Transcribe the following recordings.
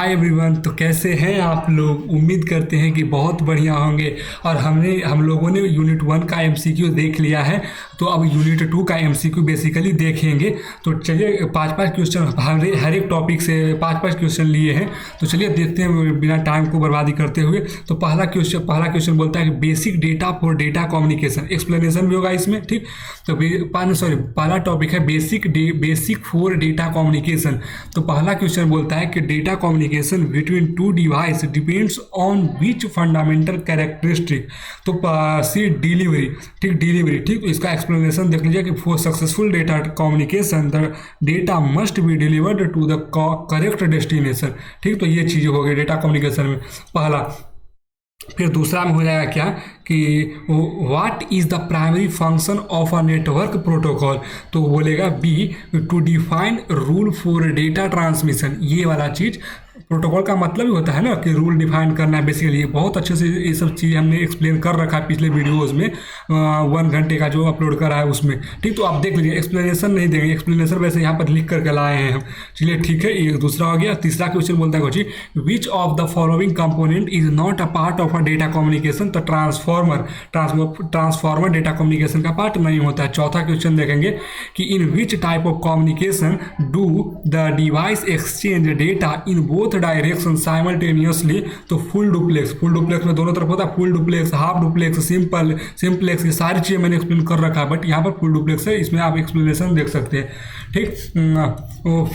Hi everyone. तो कैसे हैं आप लोग? उम्मीद करते हैं कि बहुत बढ़िया होंगे। और हम लोगों ने यूनिट 1 का एमसीक्यू देख लिया है, तो अब यूनिट 2 का एमसीक्यू बेसिकली देखेंगे। तो चलिए पाँच पाँच क्वेश्चन हर एक टॉपिक से पाँच पाँच क्वेश्चन लिए हैं। तो चलिए देखते हैं बिना टाइम को बर्बादी करते हुए। तो पहला क्वेश्चन बोलता है कि basic data for data communication. Explanation भी होगा इसमें, ठीक। तो पहला टॉपिक है बेसिक फॉर डेटा कम्युनिकेशन। तो पहला क्वेश्चन बोलता है कि data communication between two device depends on which fundamental characteristic. तो सी डिलीवरी, ठीक। तो इसका एक्सप्लेनेशन देख लीजिए कि for successful data communication the data must be delivered to the correct destination. ठीक, तो ये चीज़ हो गई डेटा कम्युनिकेशन में पहला। फिर दूसरा में हो जाएगा क्या कि what is the primary function of a network protocol. तो बोलेगा B to define rule for data transmission. ये वाला चीज़ प्रोटोकॉल का मतलब ही होता है ना कि रूल डिफाइन करना है बेसिकली। बहुत अच्छे से ये सब चीज़ हमने एक्सप्लेन कर रखा है पिछले वीडियोज़ में, 1 घंटे का जो अपलोड करा है उसमें, ठीक। तो आप देख लीजिए, एक्सप्लेनेशन नहीं देंगे, एक्सप्लेनेशन वैसे यहाँ पर लिख करके लाए हैं हम। चलिए ठीक है, ये दूसरा हो गया। तीसरा क्वेश्चन बोलता है कोची which of the following component is not a part of a data communication. तो ट्रांसफॉर्मर डेटा कम्युनिकेशन का पार्ट नहीं होता है। चौथा क्वेश्चन देखेंगे कि in which type of communication do the device exchange data in both direction simultaneously. तो full duplex में दोनों तरफ होता है। Full duplex, half duplex, simplex, ये सारी चीज़ें मैंने एक्सप्लेन कर रखा है, बट यहाँ पर फुल डुप्लेक्स है, इसमें आप एक्सप्लेनेशन देख सकते हैं, ठीक।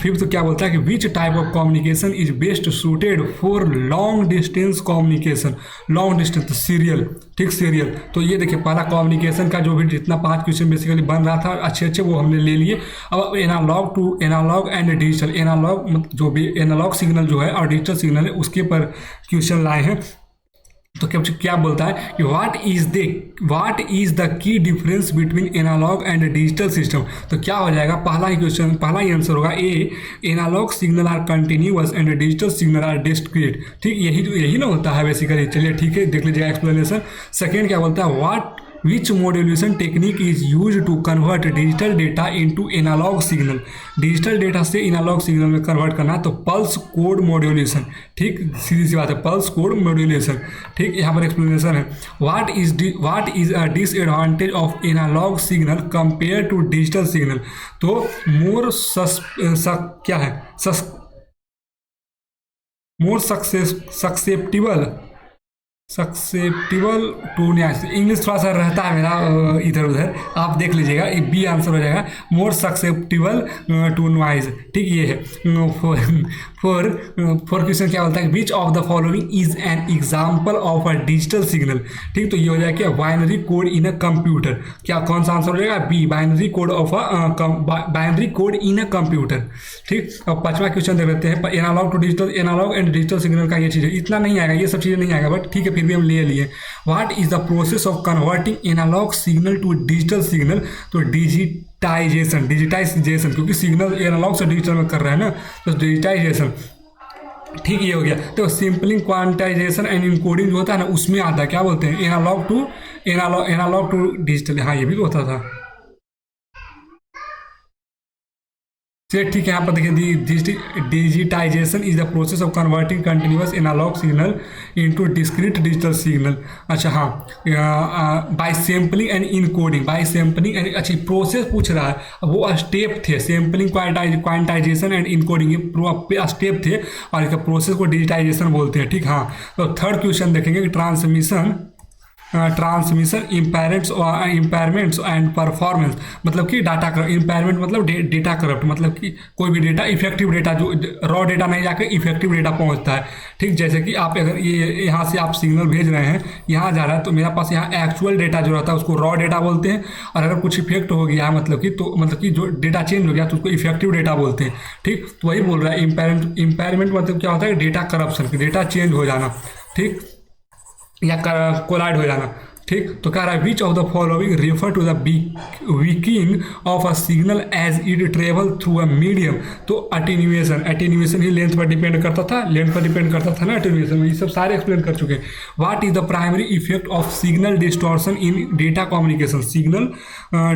फिफ्थ क्या बोलता है कि विच type of communication is best suited for long distance communication. Long distance serial, ठीक, सीरियल। तो ये देखिए पहला कम्युनिकेशन का जो भी जितना 5 क्वेश्चन बेसिकली बन रहा था अच्छे वो हमने ले लिए। अब एनालॉग एंड डिजिटल, एनालॉग जो भी एनालॉग सिग्नल जो है और डिजिटल सिग्नल है उसके पर क्वेश्चन लाए हैं। तो क्या बोलता है कि what is the key difference between analog and digital system. तो क्या हो जाएगा, पहला ही आंसर होगा A, analog signal are continuous and digital signal are discrete. ठीक, यही ना होता है बेसिकली। चलिए ठीक है, देख लीजिएगा एक्सप्लेनेशन। सेकेंड क्या बोलता है, what which modulation technique is use to convert digital data into analog signal. Digital data से एनालॉग सिग्नल में कन्वर्ट करना है तो पल्स कोड मॉड्यूलेशन, ठीक, सीधी सी बात है, पल्स कोड मॉड्यूलेशन, ठीक। यहाँ पर एक्सप्लेनेशन है what is a disadvantage of analog signal compare to digital signal. तो मोर सक्सेप्टिबल टू न्यास। इंग्लिश थोड़ा सा रहता है मेरा इधर उधर, आप देख लीजिएगा। बी आंसर हो जाएगा मोर सक्सेप्टिबल टू नॉइज, ठीक। ये है फोर क्वेश्चन क्या बोलता है, which of the following is an example of a digital signal. ठीक, तो ये हो जाएगा क्या, binary code in a computer. क्या कौन सा आंसर हो जाएगा, B, binary code in a computer, ठीक। अब पांचवा क्वेश्चन देख लेते हैं, एनालॉग एंड डिजिटल सिग्नल का ये चीज़ है, इतना नहीं आएगा, ये सब चीज़ें नहीं आएगा, बट ठीक है फिर भी हम ले लिए। What is the process of converting analog signal to digital signal. तो डिजिटाइजेशन, क्योंकि सिग्नल एनालॉग से डिजिटल में कर रहे हैं ना, तो डिजिटाइजेशन, ठीक। ये हो गया। तो सिंपलिंग, क्वांटाइजेशन एंड इनकोडिंग जो होता है ना उसमें आता है, क्या बोलते हैं, एनालॉग टू डिजिटल। हाँ, ये भी तो होता था। चलिए ठीक है, यहाँ पर देखिए digitization is the process of converting continuous analog signal into discrete digital signal. अच्छा हाँ, बाय सैम्पलिंग एंड इनकोडिंग, अच्छा प्रोसेस पूछ रहा है, वो स्टेप थे, सैम्पलिंग, क्वांटाइजेशन एंड इनकोडिंग, ये स्टेप थे और इसका प्रोसेस को डिजिटाइजेशन बोलते हैं, ठीक। हाँ, तो थर्ड क्वेश्चन देखेंगे कि ट्रांसमिशन इम्पेयरमेंट्स एंड परफॉर्मेंस। मतलब कि डाटा इम्पेयरमेंट मतलब डेटा करप्ट, मतलब कि कोई भी डेटा इफेक्टिव डेटा, जो रॉ डेटा नहीं जाकर इफेक्टिव डेटा पहुंचता है, ठीक। जैसे कि आप अगर ये यहाँ से आप सिग्नल भेज रहे हैं, यहाँ जा रहा है, तो मेरे पास यहाँ एक्चुअल डेटा जो रहता है उसको रॉ डेटा बोलते हैं, और अगर कुछ इफेक्ट हो गया मतलब कि जो डेटा चेंज हो गया तो उसको इफेक्टिव डेटा बोलते हैं, ठीक। तो वही बोल रहा है, इम्पेयरमेंट मतलब क्या होता है, डेटा करप्शन, डेटा चेंज हो जाना, ठीक, या कोलाइड हो जाना। ठीक, तो कह रहा है which of the following refer to the weakening of a signal as it travel through a medium. तो अटेन्यूएशन ही लेंथ पर डिपेंड करता था, ना अटेन्यूएशन, ये सब सारे एक्सप्लेन कर चुके हैं। What is the primary effect of signal distortion in data communication, signal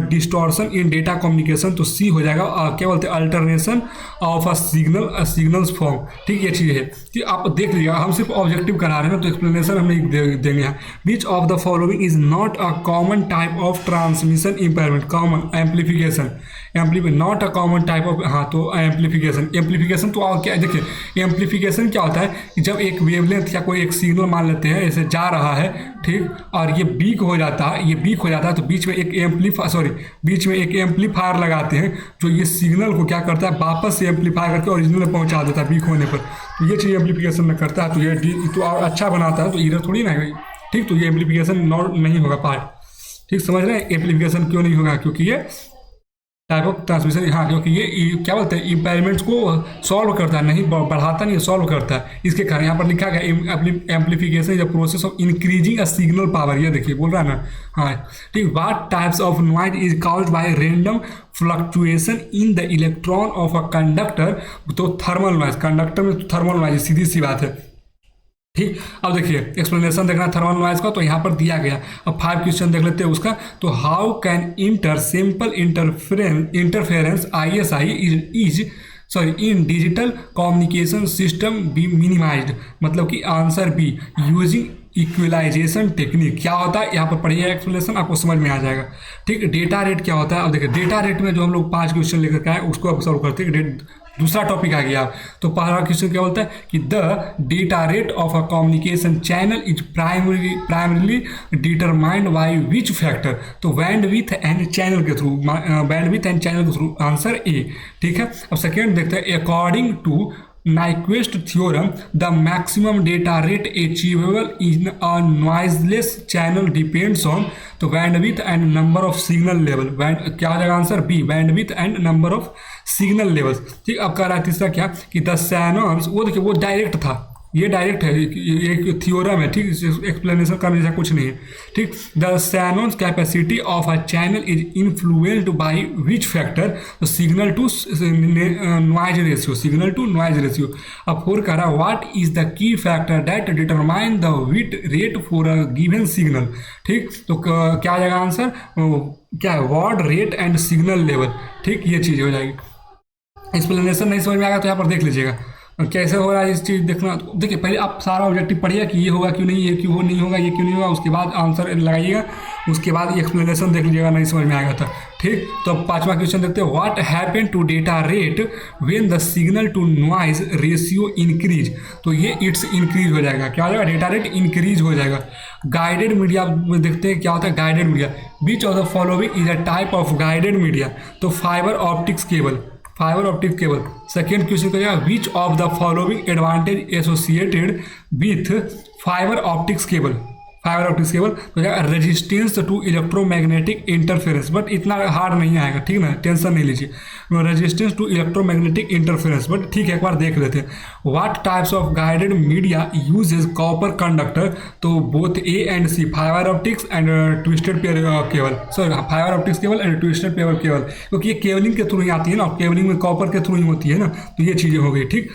distortion in data communication, तो सी हो जाएगा क्या बोलते हैं alternation of a signals form. ठीक, ये चीज़ है कि आप देख लीजिएगा, हम सिर्फ ऑब्जेक्टिव करा रहे हैं ना, तो एक्सप्लेनेशन हम नहीं देंगे यहाँ। विच of the following is not a common type of transmission impairment, common amplification, not a common type of, हाँ तो एम्पलीफिकेशन तो क्या देखिए, एम्पलीफिकेशन क्या होता है कि जब एक वेवलेंथ या कोई एक सिग्नल मान लेते हैं ऐसे जा रहा है, ठीक, और ये वीक हो जाता है, तो बीच में एक एम्पलीफायर लगाते हैं जो ये सिग्नल को क्या करता है वापस से एम्पलीफाई करके ओरिजिनल में पहुंचा देता है वीक होने पर। तो ये चीज़ एम्पलीफिकेशन में करता है, तो ये तो और अच्छा बनाता है, तो इधर थोड़ी ना, ठीक, तो ये एम्पलीफिकेशन नहीं होगा पार्ट। ठीक, समझ रहे हैं एम्पलीफिकेशन क्यों नहीं होगा, क्योंकि ये टाइप ऑफ ट्रांसमिशन, हाँ, क्योंकि ये क्या बोलते हैं इम्पेयरमेंट्स को सॉल्व करता है, नहीं बढ़ाता नहीं, सॉल्व करता है। इसके कारण यहाँ पर लिखा गया amplification is a process of increasing a signal power, ये देखिए बोल रहा है ना, हाँ ठीक। What types of noise is caused bye random fluctuation in the electron of a conductor, तो थर्मल नॉइज, कंडक्टर में थर्मल नॉइज सीधी सी बात है। ठीक, अब देखिए एक्सप्लेनेशन देखना थर्मल नॉइज का, तो यहाँ पर दिया गया। अब 5 क्वेश्चन देख लेते हैं उसका। तो how can simple interference ISI in digital communication system be minimized, मतलब कि answer B using equalization technique. क्या होता है यहाँ पर पढ़िए, एक्सप्लेनेशन आपको समझ में आ जाएगा। ठीक, डेटा रेट क्या होता है, अब देखिए डेटा रेट में जो हम लोग 5 क्वेश्चन लेकर के आए उसको अब सॉल्व करते हैं। दूसरा टॉपिक आ गया। तो पहला क्वेश्चन क्या बोलता है कि the data rate of a communication channel is primarily determined by which factor, तो बैंडविड्थ एंड चैनल के थ्रू, आंसर ए। ठीक है, अब सेकेंड देखते हैं, according to Nyquist theorem, the maximum data rate achievable in a noiseless channel depends on तो bandwidth and number of signal level। क्या हो जाएगा answer B, bandwidth and number of signal levels। ठीक, अब कह रहा है तीसरा क्या कि द शैनॉन्स, वो देखिए वो डायरेक्ट था, ये डायरेक्ट है, एक थियोरम है। ठीक, एक्सप्लेनेशन करने जैसा कुछ नहीं है। ठीक, the Shannon's capacity of a channel is influenced by which factor, तो सिग्नल टू नॉइज रेशियो। अब 4 कह रहा है what is the key factor that determine the bit rate for a given signal. ठीक, तो क्या आ जाएगा आंसर, क्या है word rate and signal level. ठीक, ये चीज़ हो जाएगी। एक्सप्लेनेशन नहीं समझ में आएगा तो यहाँ पर देख लीजिएगा कैसे हो रहा है इस चीज़ देखना। तो देखिए पहले आप सारा ऑब्जेक्टिव पढ़िए कि ये होगा क्यों नहीं, ये क्यों नहीं होगा, ये क्यों नहीं होगा, उसके बाद आंसर लगाइएगा, उसके बाद एक्सप्लेनेशन देख लीजिएगा, नहीं समझ में आएगा था। ठीक, तो अब 5वां क्वेश्चन देखते हैं, what happen to data rate when the signal to noise ratio increase, तो ये इट्स इंक्रीज हो जाएगा। क्या हो जाएगा, डेटा रेट इंक्रीज हो जाएगा। गाइडेड मीडिया में देखते हैं क्या होता है guided media. Which of the following is a type of guided media, तो fibre optics cable. Second question करेगा which of the following advantage associated with fibre optics cable तो resistance to electromagnetic interference, but इतना hard नहीं आएगा, ठीक ना, tension नहीं लीजिए। Resistance to electromagnetic interference, but ठीक है एक बार देख लेते हैं। What types of guided media uses copper conductor, तो both A and C, fibre optics and twisted pair cable, fibre optics cable and twisted pair cable, क्योंकि ये केबलिंग के थ्रू ही आती है ना, केबलिंग में कॉपर के थ्रू ही होती है ना, तो ये चीज़ें हो गई। ठीक,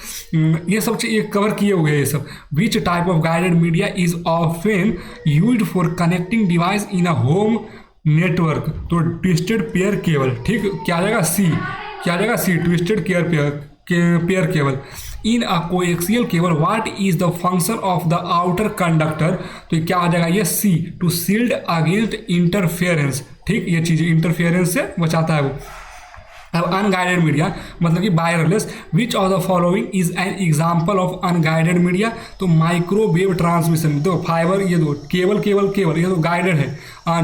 ये सब चीज़ कवर किए हुए हैं ये सब। Which type of guided media is often used for connecting device in a home network, तो ट्विस्टेड पेयर केबल। ठीक, क्या आ जाएगा C, twisted pair cable. In a coaxial cable what is the function of the outer conductor, तो क्या आ जाएगा ये C, to shield against interference. ठीक, ये चीज़ इंटरफेरेंस से बचाता है वो। अब अनगाइडेड मीडिया मतलब कि wireless, which of the following is an example of unguided media, तो माइक्रोवेव ट्रांसमिशन, तो फाइबर, ये दो केबल ये तो गाइडेड है,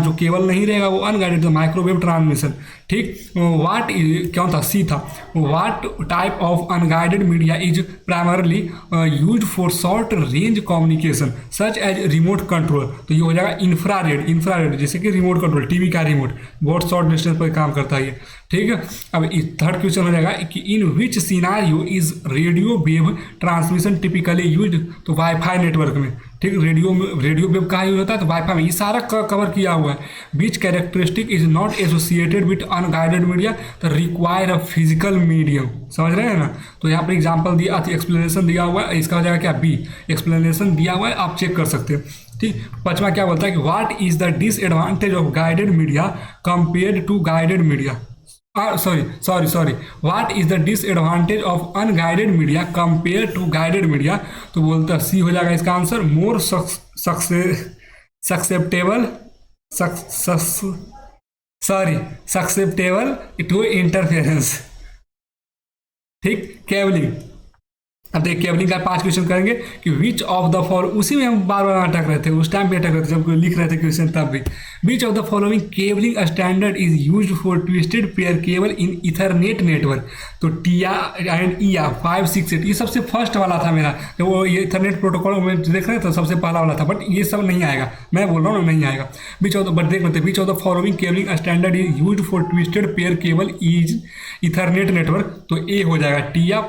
जो केबल नहीं रहेगा वो अनगाइडेड, तो माइक्रोवेव ट्रांसमिशन। ठीक, व्हाट क्या था, सी था। What type of unguided media is primarily used for short range communication such as remote control, तो ये हो जाएगा इंफ्रारेड, जैसे कि रिमोट कंट्रोल, टीवी का रिमोट, बहुत शॉर्ट डिस्टेंस पर काम करता है ये। ठीक है, अब थर्ड क्वेश्चन हो जाएगा कि in which scenario is radio wave transmission typically used, तो वाईफाई नेटवर्क में। ठीक, रेडियो वेव का यूज होता है, तो वाईफाई में ये सारा कवर किया हुआ है। Which characteristic is not associated with unguided media तो रिक्वायर अ फिजिकल मीडियम, समझ रहे हैं ना। तो यहाँ पर एग्जाम्पल दिया, एक्सप्लेनेशन दिया हुआ है, इसका हो जाएगा क्या बी, एक्सप्लेनेशन दिया हुआ है, आप चेक कर सकते हैं। ठीक, पांचवा क्या बोलता है कि what is the disadvantage of guided media compared to guided media, sorry what is the disadvantage of unguided media compare to guided media, तो बोलता है सी हो जाएगा इसका answer, more susceptible to interference. ठीक, केबलिंग। अब देखिए केबलिंग का 5 क्वेश्चन करेंगे कि विच ऑफ द फॉलो, उसी में हम बार बार अटक रहे थे, उस टाइम पे अटक रहे थे जब लिख रहे थे क्वेश्चन तब भी। विच of the following cabling standard is used for twisted pair cable in Ethernet network, तो टिया एंड ईया 568, ये सबसे फर्स्ट वाला था मेरा, जब वो ये इथरनेट प्रोटोकॉल में देख रहे थे तो सबसे पहला वाला था, बट ये सब नहीं आएगा, मैं बोल रहा हूँ नहीं आएगा। विच ऑफ द, बट देख लेते विच of the following cabling standard is used for twisted pair cable is Ethernet network, तो ए हो जाएगा टिया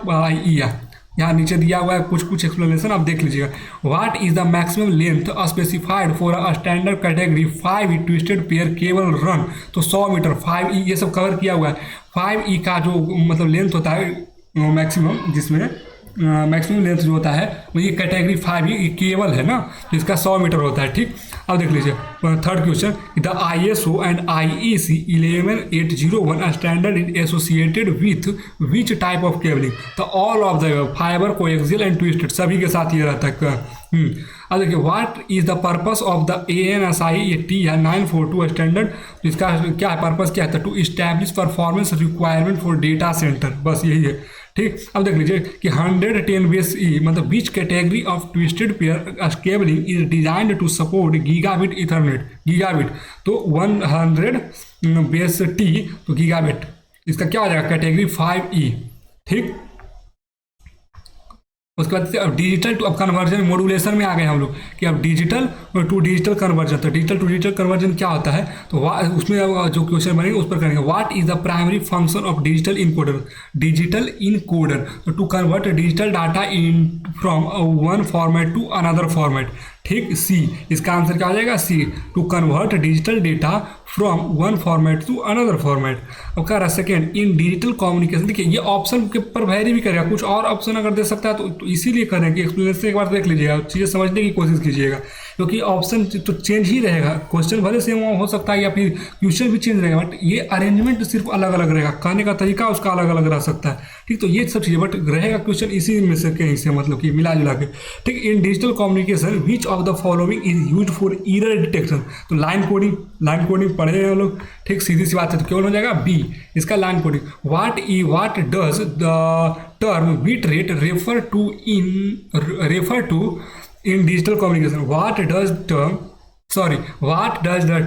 ईया। यहाँ नीचे दिया हुआ है कुछ एक्सप्लेनेशन, आप देख लीजिएगा। What is the maximum length specified for a standard category 5 twisted pair cable run, तो 100 मीटर 5E, ये सब कवर किया हुआ है। 5E का जो मतलब लेंथ होता है मैक्सिमम, जिसमें मैक्सिमम लेंथ जो होता है वो ये कैटेगरी 5E केबल है ना, तो इसका 100 मीटर होता है। ठीक, अब देख लीजिए third question, the ISO and IEC 11801 standard is associated with which type of cabling, तो all of the fibre coaxial and twisted, सभी के साथ ये रहता है। अब देखिए what is the purpose of the ANSI T है 942 स्टैंडर्ड, तो इसका क्या है पर्पस, क्या है, to establish performance requirement for data center, बस यही है। ठीक, अब देख लीजिए कि 110 बेस ई मतलब which category of twisted pair cabling is designed to support gigabit ethernet, gigabit तो 100 बेस टी, तो गीगाबिट, इसका क्या हो जाएगा कैटेगरी 5E। ठीक, उसके बाद अब डिजिटल टू, अब कन्वर्जन मॉड्यूलेशन में आ गए हम लोग कि अब डिजिटल टू डिजिटल कन्वर्जन, तो डिजिटल टू डिजिटल कन्वर्जन क्या होता है, तो उसमें जो क्वेश्चन बनेंगे उस पर करेंगे। What is the primary function of digital encoder, digital encoder तो to convert digital data in from one format to another format. ठीक, सी, इसका आंसर क्या हो जाएगा, C, to convert digital data from one format to another format. अब कह रहा है सेकेंड, इन डिजिटल कम्युनिकेशन, देखिए ये ऑप्शन के ऊपर वेरी भी करेगा, कुछ और ऑप्शन अगर दे सकता है तो इसीलिए करें कि एक्सप्लेनेशन एक बार देख लीजिएगा, चीज़ें समझने की कोशिश कीजिएगा, क्योंकि ऑप्शन तो चेंज ही रहेगा, क्वेश्चन भले सेम हो सकता है या फिर क्वेश्चन भी चेंज रहेगा, बट ये अरेंजमेंट सिर्फ अलग अलग रहेगा, कहने का तरीका उसका अलग अलग रह सकता है। ठीक, तो ये सब चीज़ें, बट रहेगा क्वेश्चन इसी में से कहीं से, मतलब कि मिला जुला के। ठीक, इन digital communication which of the following is used for error detection, तो लाइन कोडिंग पढ़े हैं हम लोग। ठीक, सीधी सी बात है, तो केवल हो जाएगा बी, इसका line coding. What does the term bit rate refer to in digital communication, what does the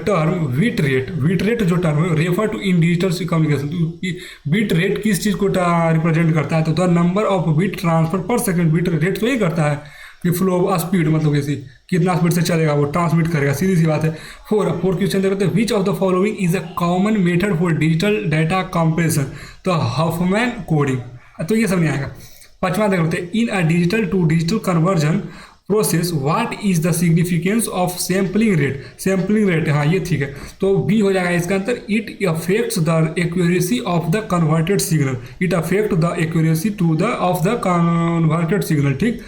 term bit rate जो टर्म है refer to in digital communication, तो बिट रेट किस चीज़ को रिप्रेजेंट करता है, तो the number of bit transfer per second, bit rate तो ये करता है कि फ्लो स्पीड, मतलब कैसी कितना स्पीड से चलेगा वो ट्रांसमिट करेगा, सीधी सी बात है। फोर क्वेश्चन देखते हैं, which of the following is a common method for digital data compression, तो हफमैन कोडिंग, तो ये सब नहीं आएगा। पांचवा देख लेते हैं, in a digital to digital conversion process what is the significance of sampling rate, हाँ ये ठीक है, तो बी हो जाएगा इसका answer. It affects the accuracy of the converted signal, it affect the accuracy of the converted signal. ठीक,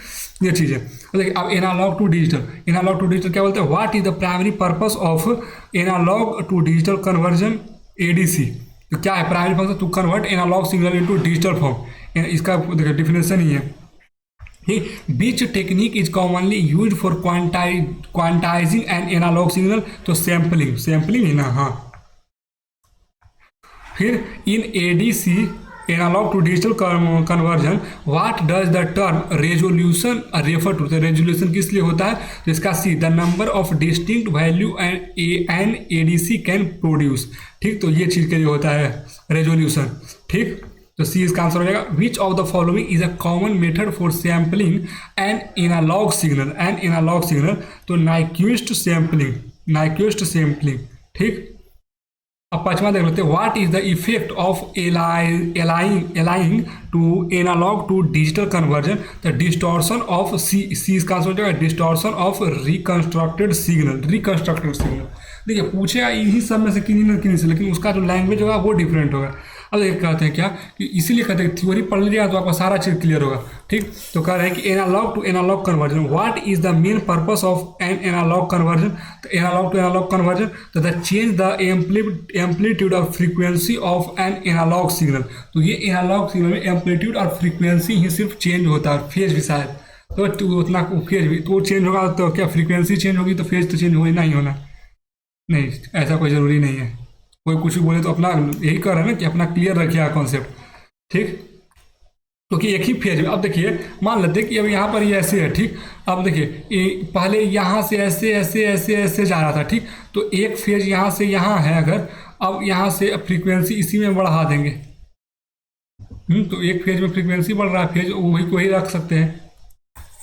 ये चीज़ है। देखिए अब एनालॉग टू डिजिटल क्या बोलते हैं, what is the primary purpose of analog to digital conversion, ADC, तो क्या है primary function, to convert analog signal into digital form, इसका देखिए डिफिनेशन ही है। Which technique is commonly used for quantizing an analog signal, तो sampling है ना, हाँ। फिर in ADC analogue to digital conversion what does the term resolution refer to, तो resolution किस लिए होता है, तो इसका C, the number of distinct value an ADC can produce. ठीक, तो ये चीज़ के लिए होता है रेजोल्यूशन। ठीक, तो सी इसका आंसर हो जाएगा। Which of the following is a common method for sampling an analogue signal, तो नाइक्विस्ट सैम्पलिंग। ठीक, अब पांचवा देख लेते हैं, what is the effect of aliasing to analogue to digital conversion the distortion of C इसका आंसर हो जाएगा डिस्टॉर्शन ऑफ रिकंस्ट्रक्टेड सिग्नल। देखिए पूछेगा इन्हीं सब में से किन्हीं न किन्हीं से, लेकिन उसका जो लैंग्वेज होगा वो डिफरेंट होगा। अब एक कहते हैं क्या कि इसीलिए कहते हैं थ्योरी पढ़ लीजिएगा तो आपका सारा चीज़ क्लियर होगा। ठीक, तो कह रहे हैं कि analog to analogue conversion, what is the main purpose of an analog conversion, तो एनालॉग टू एनालॉग कन्वर्जन तो द चेंज द एम्पलीट्यूड और frequency of an analogue signal. तो ये एनालॉग सिग्नल में एम्पलीट्यूड और फ्रीक्वेंसी ही सिर्फ चेंज होता है, फेज भी शायद तो उतना फेज भी तो चेंज होगा, तो क्या फ्रीक्वेंसी चेंज होगी तो फेज तो चेंज हो ही नहीं होना, नहीं ऐसा कोई ज़रूरी नहीं है। कोई कुछ भी बोले तो अपना यही कर रहा है ना कि अपना क्लियर रखिएगा कॉन्सेप्ट। ठीक, क्योंकि एक ही फेज में, अब देखिए मान लेते कि अब यहाँ पर ये ऐसे है। ठीक, अब देखिए पहले यहाँ से ऐसे ऐसे ऐसे ऐसे जा रहा था। ठीक, तो एक फेज यहाँ से यहाँ है, अगर अब यहाँ से फ्रीक्वेंसी इसी में बढ़ा देंगे, तो एक फेज में फ्रीक्वेंसी बढ़ रहा है, फेज वही को ही रख सकते हैं।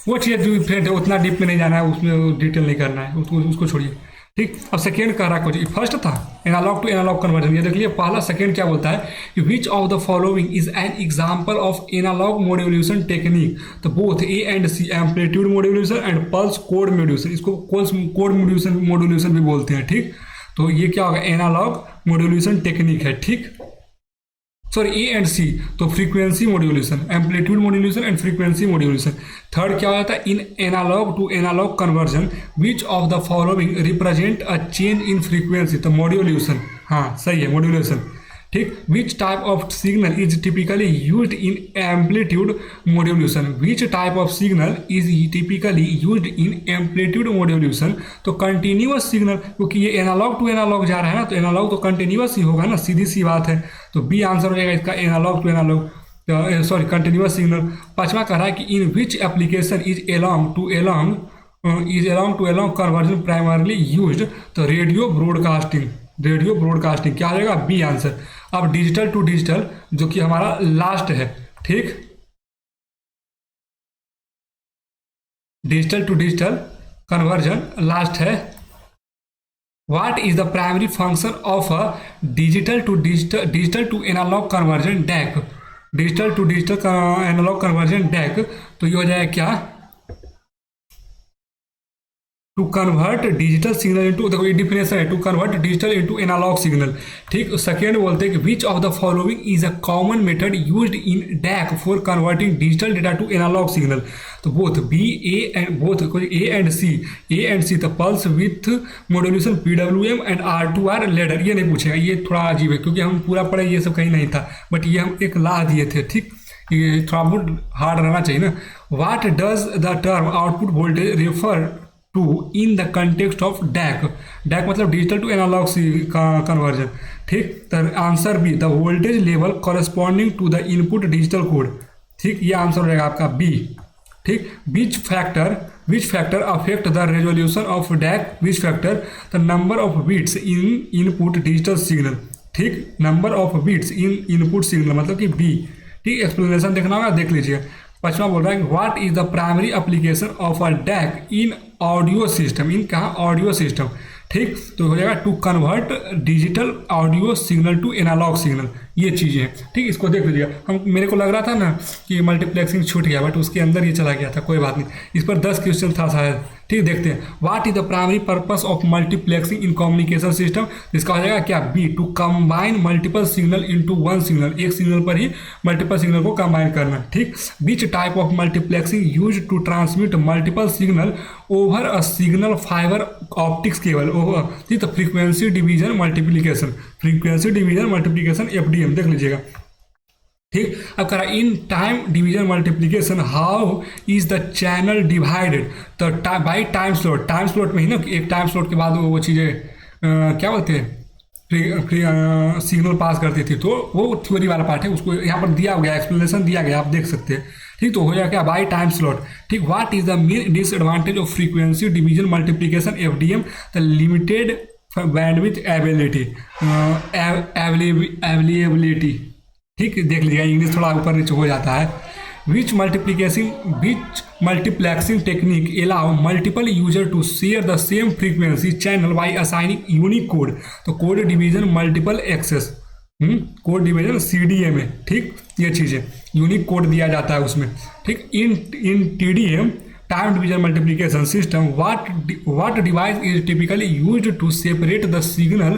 वो चीज़ जो डिफरेंट है उतना डीप में नहीं जाना है, उसमें डिटेल नहीं करना है, उसको छोड़िए। ठीक, अब सेकेंड कह रहा कुछ, फर्स्ट था एनालॉग टू एनालॉग कन्वर्जन, ये देख लिया पहला। सेकेंड क्या बोलता है कि which of the following is an example of analogue modulation technique, तो both A and C, amplitude modulation and pulse code modulation, इसको कोड मॉड्यूलेशन भी बोलते हैं। ठीक, तो ये क्या होगा, एनालॉग मॉड्यूलेशन टेक्निक है। ठीक, सॉरी ए एंड सी, तो frequency modulation, amplitude modulation and frequency modulation. Third क्या हो जाता है, in analogue to analogue conversion which of the following represent a change in frequency, तो मॉड्यूलेशन, हाँ सही है मॉड्यूलेशन। ठीक, which type of signal is typically used in amplitude modulation, which type of signal is typically used in amplitude modulation, तो continuous signal, क्योंकि ये analogue to analogue जा रहा है ना, तो एनालॉग तो कंटिन्यूअस ही होगा ना, सीधी सी बात है। तो बी आंसर हो जाएगा इसका, analogue to analogue, sorry continuous signal. पांचवा कह रहा है कि in which application is along to along conversion primarily used, तो रेडियो ब्रॉडकास्टिंग, क्या आ जाएगा, बी आंसर। अब डिजिटल टू डिजिटल जो कि हमारा लास्ट है। ठीक, digital to digital conversion last है। What is the primary function of a digital to analogue conversion deck, digital to digital analogue conversion deck, तो ये हो जाएगा क्या, to convert digital signal into, देखो ये डिफिनेशन है, to convert digital into analog signal. ठीक, सेकेंड बोलते हैं कि which of the following is a common method used in DAC for converting digital data to analogue signal, तो both B A and C तो pulse with modulation PWM and R2R ladder. ये नहीं पूछेगा, ये थोड़ा अजीब है क्योंकि हम पूरा पढ़े ये सब कहीं नहीं था, बट ये हम एक ला दिए थे। ठीक, ये थोड़ा बहुत हार्ड रहना चाहिए ना। What does the term output voltage refer to in the context of DAC, मतलब डिजिटल टू एनालॉग कन्वर्जन। ठीक, तो answer B, the voltage level corresponding to the input digital code. ठीक, ये आंसर हो जाएगा आपका बी। ठीक, which factor affect the resolution of DAC, which factor, the number of bits in input digital signal. ठीक, number of bits in input signal मतलब कि B. ठीक, एक्सप्लेनेशन देखना होगा, देख लीजिए। पांचवा बोल रहा है what is the primary application of a DAC in audio system, in कहाँ, ऑडियो सिस्टम। ठीक, तो हो जाएगा to convert digital audio signal to analogue signal, ये चीज़ें हैं। ठीक, इसको देख लीजिएगा। हम मेरे को लग रहा था ना कि मल्टीप्लेक्सिंग छूट गया, बट उसके अंदर ये चला गया था, कोई बात नहीं, इस पर 10 क्वेश्चन था शायद। ठीक, देखते हैं। What is the primary purpose of multiplexing in communication system, इसका हो जाएगा क्या, B, to combine multiple signal into one signal, एक सिग्नल पर ही मल्टीपल सिग्नल को कंबाइन करना। ठीक, which type of multiplexing use to transmit multiple signal over a signal fiber optics cable, ठीक, तो फ्रीक्वेंसी डिवीजन मल्टीप्लीकेशन, FDM देख लीजिएगा। ठीक, अब करा in time division multiplication how is the channel divided, तो बाई टाइम स्लॉट में ही ना, एक टाइम स्लॉट के बाद वो चीज़ें क्या बोलते हैं, सिग्नल पास करती थी, तो वो थ्योरी वाला पार्ट है, उसको यहाँ पर दिया गया, एक्सप्लेनेशन दिया गया, आप देख सकते हैं। ठीक, तो हो जाएगा क्या, बाई टाइम स्लॉट। ठीक, what is the main disadvantage of frequency division multiplication FDM, the limited bandwidth availability. ठीक, देख लीजिएगा, इंग्लिश थोड़ा ऊपर नीचे हो जाता है। which multiplexing technique allow multiple user to share the same frequency channel by assigning unique code। तो code division multiple access, code division CDA में, ठीक, ये चीज़ें यूनिक कोड दिया जाता है उसमें, ठीक। इन TDM time division multiplication system what device is typically used to separate the signal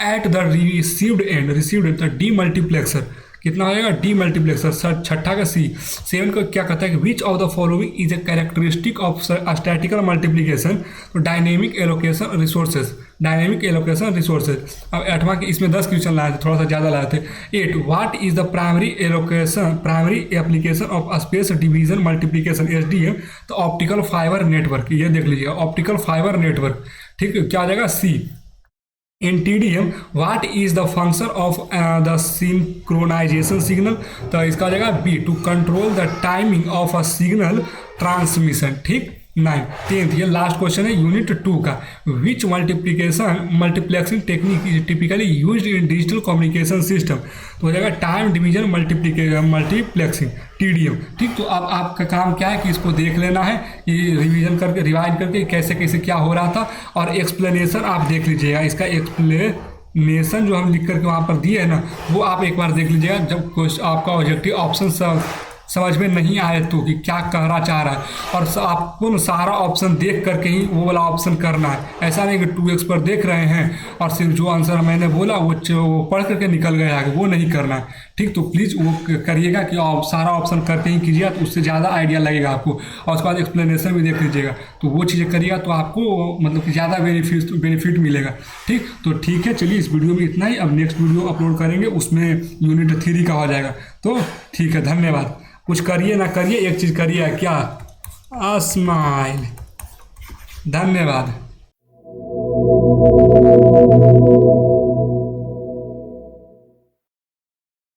at the received end the demultiplexer। कितना हो जाएगा डीमल्टीप्लेक्सर। सर छठा का C7 को क्या कहता है कि which of the following is a characteristic of statical multiplication. तो dynamic allocation resources, dynamic allocation resources. अब 8वां के इसमें 10 क्वेश्चन लाए थे, थोड़ा सा ज़्यादा लाए थे। 8 what is the primary application of space division multiplication SDM। तो ऑप्टिकल फाइबर नेटवर्क, ये देख लीजिएगा ऑप्टिकल फाइबर नेटवर्क, ठीक। क्या आ जाएगा C। In TDM what is the function of the synchronization signal। तो इसका हो जाएगा B to control the timing of a signal transmission, ठीक। 9 10th ये लास्ट क्वेश्चन है यूनिट 2 का। Which multiplexing technique is typically used in digital communication system. तो हो जाएगा टाइम डिवीजन मल्टीप्लेक्सिंग TDM, ठीक। तो अब आपका काम क्या है कि इसको देख लेना है, ये रिवीजन करके रिवाइज करके कैसे कैसे क्या हो रहा था, और एक्सप्लेनेशन आप देख लीजिएगा। इसका एक्सप्लेनेशन जो हम लिख करके वहाँ पर दिए है ना, वो आप एक बार देख लीजिएगा। जब आपका ऑब्जेक्टिव ऑप्शन समझ में नहीं आए तो कि क्या कहना चाह रहा है, और आपको सारा ऑप्शन देख करके ही वो वाला ऑप्शन करना है। ऐसा नहीं कि 2x पर देख रहे हैं और सिर्फ जो आंसर मैंने बोला वो पढ़ करके निकल गया है, वो नहीं करना है, ठीक। तो प्लीज़ वो करिएगा कि आप सारा ऑप्शन करके ही कीजिएगा, तो उससे ज़्यादा आइडिया लगेगा आपको। और उसके बाद एक्सप्लेनेशन भी देख लीजिएगा, तो वो चीज़ें करिएगा तो आपको मतलब कि ज़्यादा बेनिफिट मिलेगा, ठीक। तो ठीक है, चलिए इस वीडियो में इतना ही। अब नेक्स्ट वीडियो अपलोड करेंगे, उसमें यूनिट 3 का हो जाएगा। तो ठीक है, धन्यवाद। कुछ करिए ना करिए, एक चीज़ करिए, क्या स्माइल। धन्यवाद।